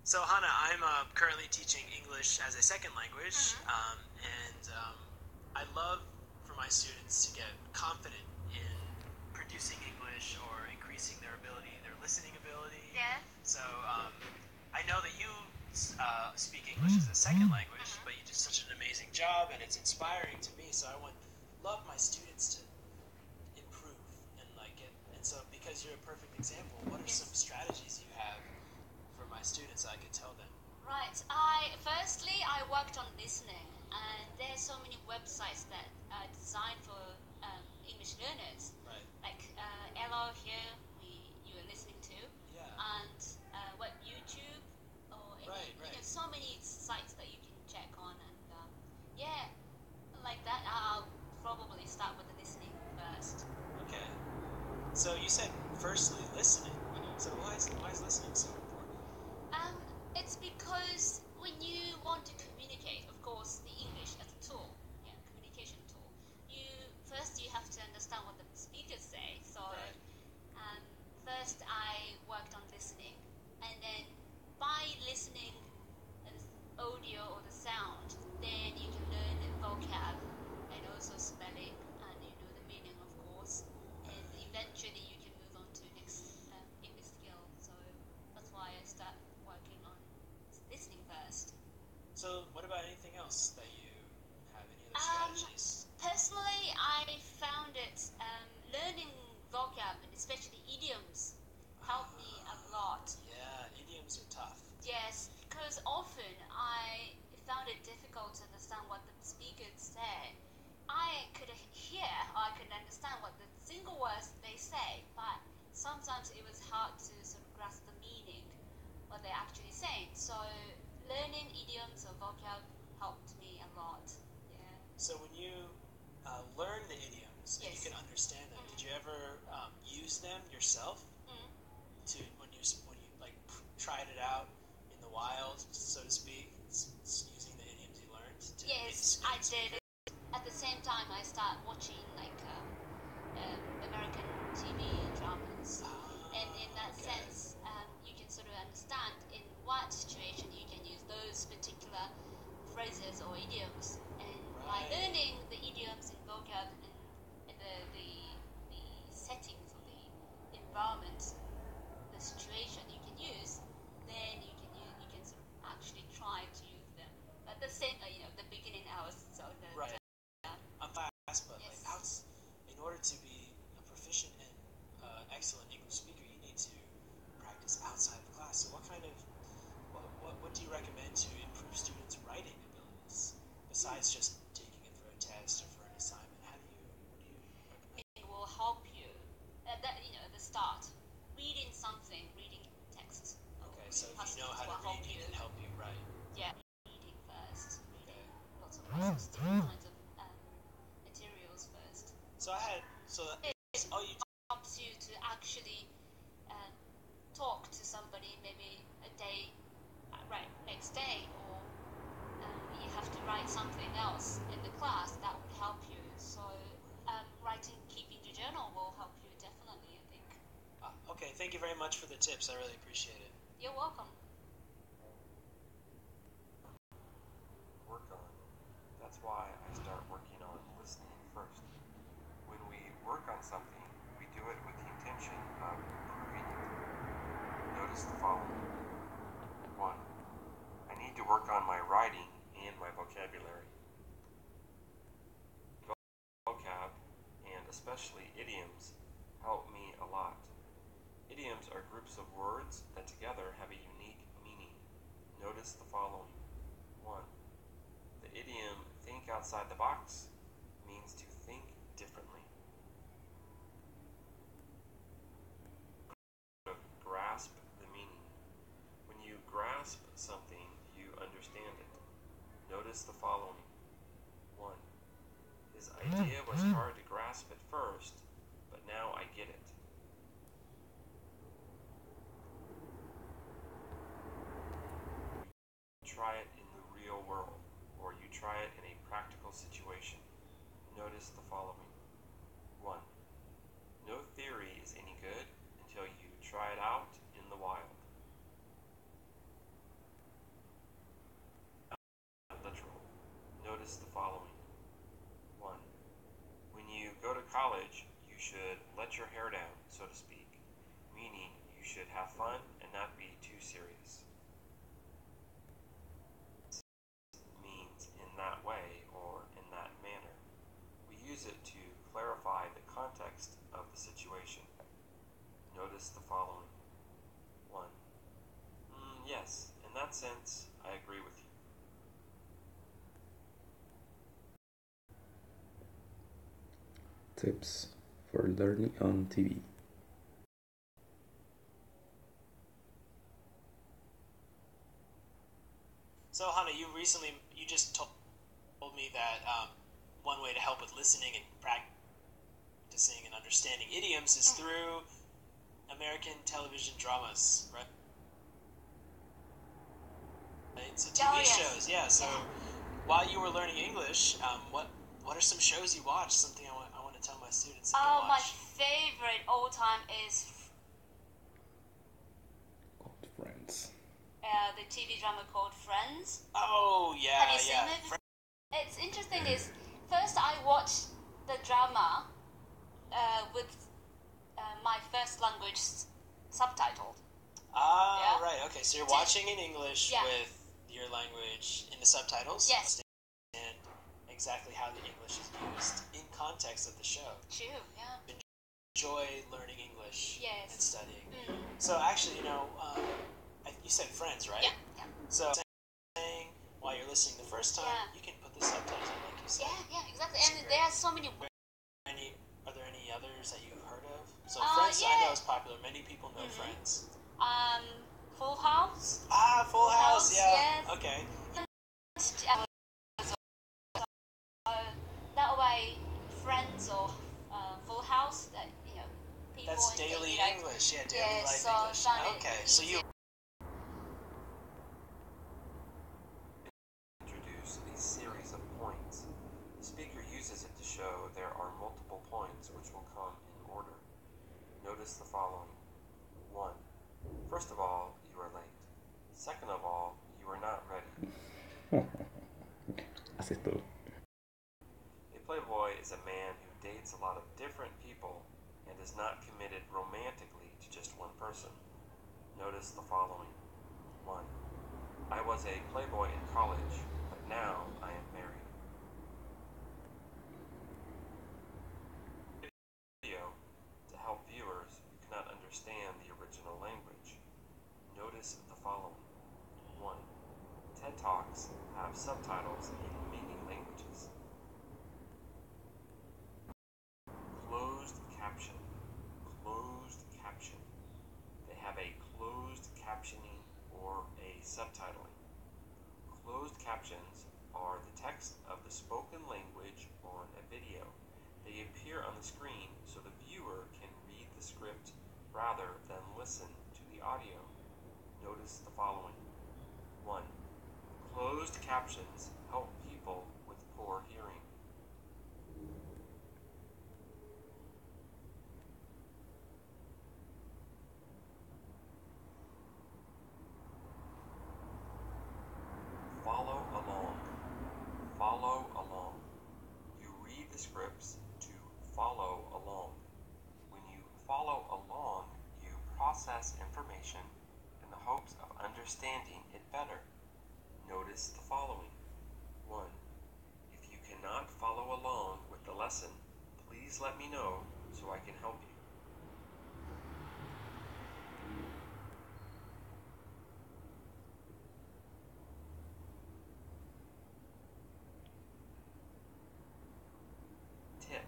So Hannah, I'm currently teaching English as a second language, and I love for my students to get confident in producing English or increasing their ability, their listening ability. Yeah. So I know that you speak English as a second language, but you do such an amazing job, and it's inspiring to me. So I would love my students to improve and like it. And so because you're a perfect example, what are some strategies you have for my students I could tell them? Right. Firstly I worked on listening, and there's so many websites that are designed for English learners. Right. Like Elo here, you are listening to, Yeah. and what YouTube or any, Right. so many sites that you can check on, and yeah, like that. I'll probably start with the listening first. Okay. So you said firstly listening. So why is listening so important? It's because when you want to communicate, of course, the English as a tool, communication tool, you have to understand what the speakers say. So Right. first I worked on listening, and then by listening the audio or the sound, then you can learn the vocab and also spelling, and the meaning, of course, and eventually you can move on to next English skill. So that's why I start working on listening first. So what about anything else that you have? Any other strategies? Personally, I found it learning vocab, and especially idioms, helped me a lot. Yeah, idioms are tough. Yes, because often I found it difficult to understand what the speakers say. I could hear or I could understand what the single words they say, but sometimes it was hard to sort of grasp the meaning, what they're actually saying. So learning idioms or vocab helped me a lot. Yeah. So when you learn the idioms and you Yes. can understand them, did you ever use them yourself? To when you like tried it out in the wild, so to speak, using the idioms you learned? Yes, I did. At the same time, I started watching like American TV dramas, and in that sense, you can sort of understand in what situation you can use those particular phrases or idioms. And by learning the idioms and vocab and the settings or the environment, the situation you can use, then you can sort of actually try to use them. At the same, the beginning I was so nervous. Right. I'm fast, but Yes. like in order to be a proficient and excellent English speaker, you need to practice outside the class. So what do you recommend to improve students' writing abilities besides just taking it for a test or for an assignment? What do you recommend? It will help you at the start. Reading something, reading text. Okay, so if you know how to read, it can help you write. Yeah, reading first. Okay. Lots of different kinds of materials first. It helps you to actually talk to somebody maybe a day, next day, or you have to write something else in the class that would help you. So keeping the journal will help you definitely, I think. Okay, thank you very much for the tips. I really appreciate it. You're welcome. Work on. That's why I start working on listening first. When we work on something, we do it with the intention of improving it. Notice the following. 1. I need to work on my writing and my vocabulary. Vocab, and especially idioms, help me a lot. Idioms are groups of words that together have a unique meaning. Notice the following. 1. The idiom think outside the box means to think differently. Grasp the meaning. When you grasp something, you understand it. Notice the following. 1. His idea was hard to grasp at first, but now I get it. Try it in the real world, or you try it in a practical situation. Notice the following. 1. No theory is any good until you try it out in the wild. should let your hair down, so to speak, meaning you should have fun and not be too serious. Means in that way or in that manner. We use it to clarify the context of the situation. Notice the following. 1. Yes, in that sense, I agree with you. Tips for learning on TV. So, Hannah, you just told me that one way to help with listening and practicing and understanding idioms is through American television dramas, right? So TV shows, yeah. So while you were learning English, what are some shows you watch? Something I want to tell my students. Oh, my favorite all time is Called Friends. the TV drama called Friends. Oh yeah, Have you seen it? It's interesting. Is first I watched the drama with my first language subtitled. Right. Okay, so you're watching in English with your language in the subtitles. Yes. And exactly how the English is used in context of the show. True. Yeah. Enjoy learning English and studying. So actually, you said Friends, right? Yeah. So saying while you're listening the first time, you can put the subtitles on, like you said. Yeah, exactly. And there are so many. Are there any others that you've heard of? So Friends, I know is popular. Many people know Friends. Full House. Full House. Yeah. Yes. Okay. That way, Friends or Full House, that people. That's daily English. Yeah, daily life English. Okay, so you introduce a series of points. The speaker uses it to show there are multiple points which will come in order. Notice the following. 1. First of all, you are late. Second of all, you are not ready. Así es todo. A playboy is a man who dates a lot of different people and is not committed romantically to just one person. Notice the following. 1. I was a playboy in college, but now I am married. Video to help viewers who cannot understand the original language. Notice the following. 1. TED Talks have subtitles in many languages. Closed caption. Closed caption. They have a closed captioning or a subtitling. Closed captions are the text of the spoken language on a video. They appear on the screen so the viewer can read the script rather than listen to the audio. Notice the following. 1. Closed captions help people with poor hearing. Follow along. Follow along. You read the scripts to follow along. When you follow along, you process information in the hopes of understanding it better. Notice the following. 1. If you cannot follow along with the lesson, please let me know so I can help you. Tip.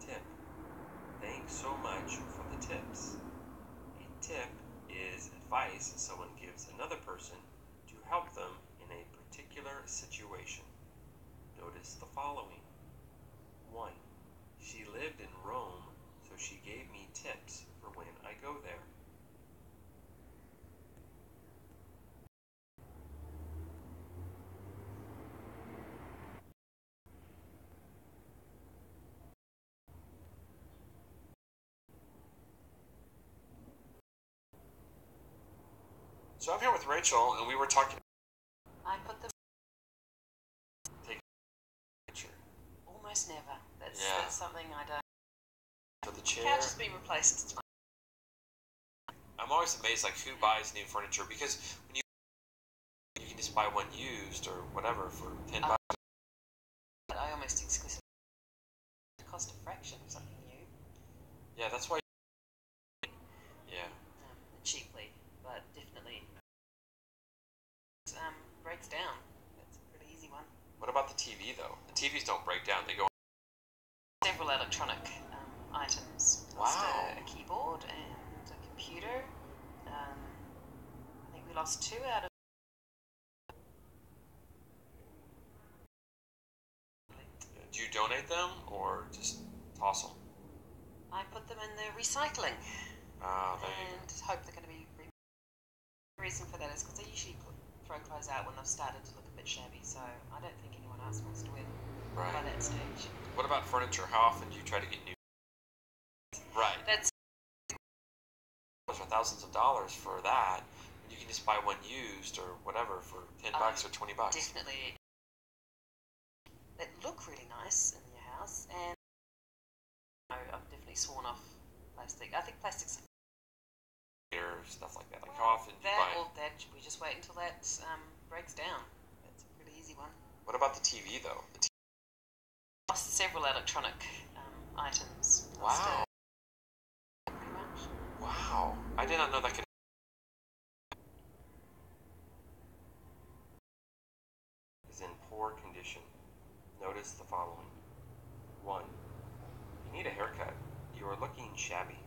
Tip. Thanks so much for the tips. A tip is advice someone gives another person to help them in a particular situation. Notice the following. 1. She lived in Rome, so she gave me tips for when I go there. So I'm here with Rachel, and we were talking. I put the Take a picture. almost never. That's Yeah. something I don't. For the chair. Couch has been replaced. It's fine. I'm always amazed, like, who buys new furniture, because when you can just buy one used or whatever for $10. I almost exclusively cost a fraction of something new. Yeah, that's why. Yeah. Cheaply, but definitely breaks down. That's a pretty easy one. What about the TV though? The TVs don't break down; they go. Several electronic items. Lost a keyboard and a computer. I think we lost 2 out of. Do you donate them or just toss them? I put them in the recycling and hope they're going to be. The reason for that is because I usually throw clothes out when they've started to look a bit shabby, so I don't think anyone else wants to wear them by that stage. What about furniture? How often do you try to get new? Right. That's for thousands of dollars for that. You can just buy one used or whatever for $10 or $20. Definitely. That look really nice in your house, and I've definitely sworn off plastic. I think plastic's stuff like that. Like how often do you buy? Or that we just wait until that breaks down. That's a pretty easy one. What about the TV though? Lost several electronic items. Wow. Pretty much. Wow. I did not know that could. Is in poor condition. Notice the following. 1. You need a haircut. You are looking shabby.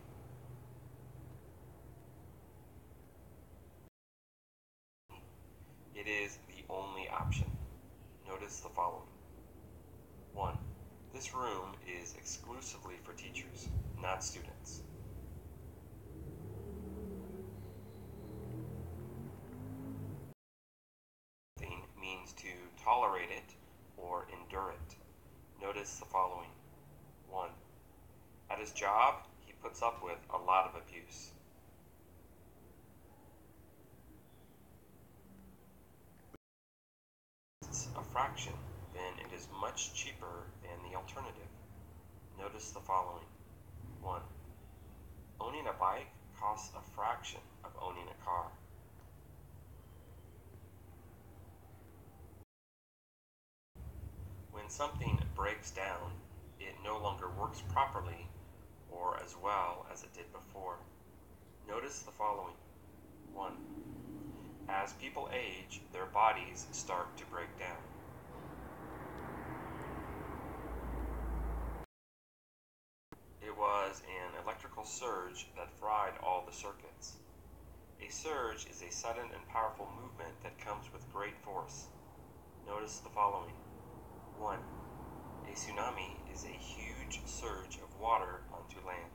It is the only option. Notice the following. 1. This room is exclusively for teachers, not students. Means to tolerate it or endure it. Notice the following. 1. At his job, he puts up with a lot of abuse. It's a fraction, then it is much cheaper than the alternative. Notice the following. 1. Owning a bike costs a fraction of owning a car. When something breaks down, it no longer works properly or as well as it did before. Notice the following. 1. As people age, their bodies start to break down. It was an electrical surge that fried all the circuits. A surge is a sudden and powerful movement that comes with great force. Notice the following. 1. A tsunami is a huge surge of water onto land.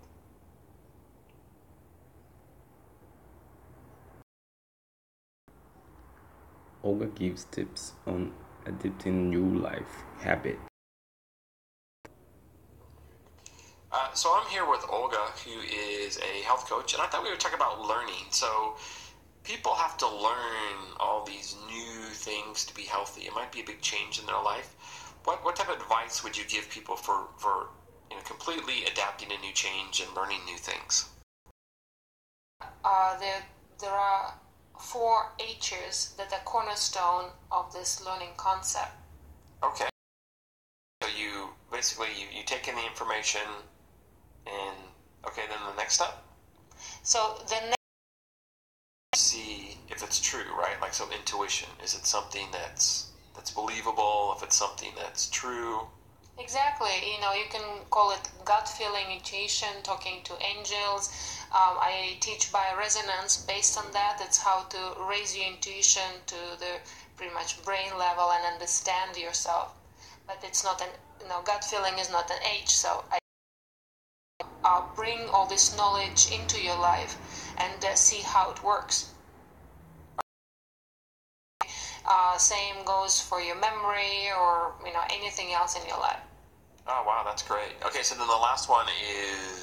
Olga gives tips on adapting new life habit. So I'm here with Olga, who is a health coach, and I thought we would talk about learning. So people have to learn all these new things to be healthy. It might be a big change in their life. What type of advice would you give people for completely adapting a new change and learning new things? There are 4 H's that are cornerstone of this learning concept. Okay. So you basically you take in the information and okay, then the next step? So the next see if it's true, right? Like, so intuition, is it something that's believable, if it's something that's true? Exactly. You can call it gut feeling, intuition, talking to angels. I teach bioresonance based on that. It's how to raise your intuition to the pretty much brain level and understand yourself. But it's not gut feeling is not an H. So I bring all this knowledge into your life and see how it works. Same goes for your memory or anything else in your life. Oh wow, that's great. Okay, so then the last one is